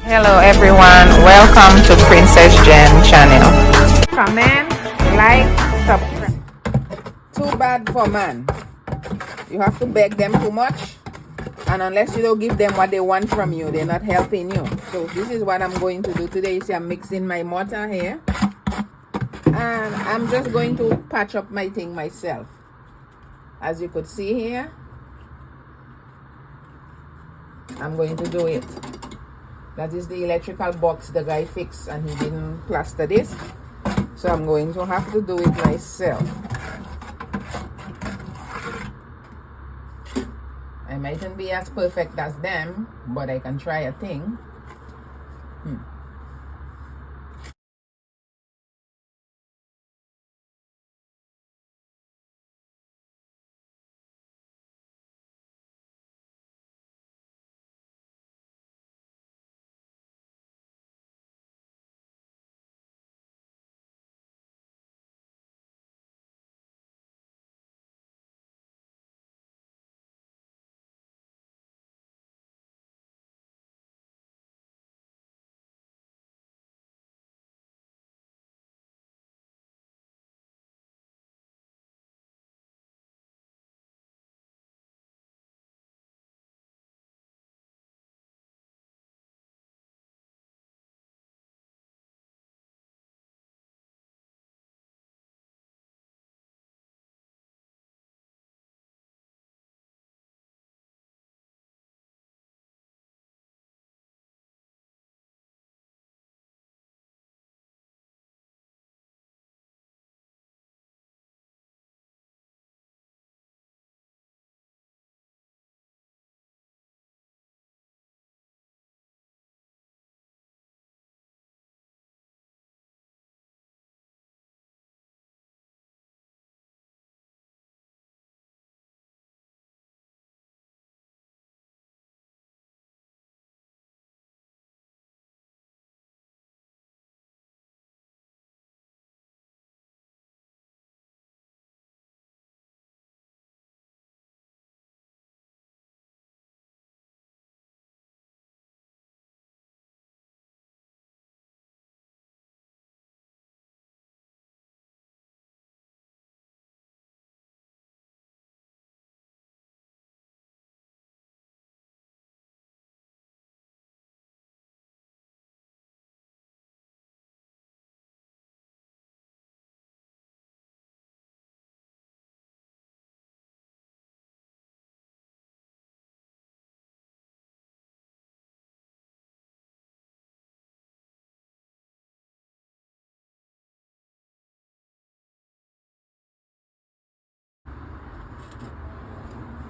Hello everyone, welcome to Princess Jen channel. Comment, like, subscribe. Too bad for man. You have to beg them too much, and unless you don't give them what they want from you, they're not helping you. So this is what I'm going to do today. You see, I'm mixing my mortar here, and I'm just going to patch up my thing myself. As you could see here, I'm going to do it. That is the electrical box the guy fixed and he didn't plaster this, so I'm going to have to do it myself. I mightn't be as perfect as them, but I can try a thing.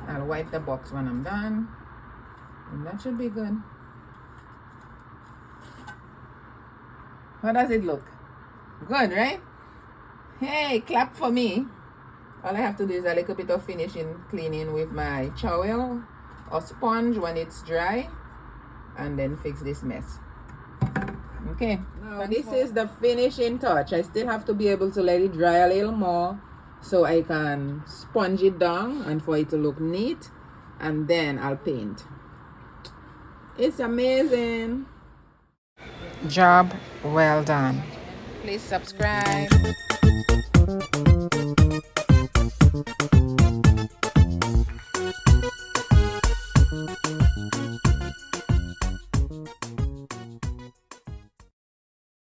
I'll wipe the box when I'm done, and that should be good. How does it look? Good, right? Hey, clap for me. All I have to do is a little bit of finishing cleaning with my towel or sponge when it's dry, and then fix this mess. Okay, now this is the finishing touch. I still have to be able to let it dry a little more so I can sponge it down and for it to look neat, and then I'll paint. It's amazing. Job well done. Please subscribe.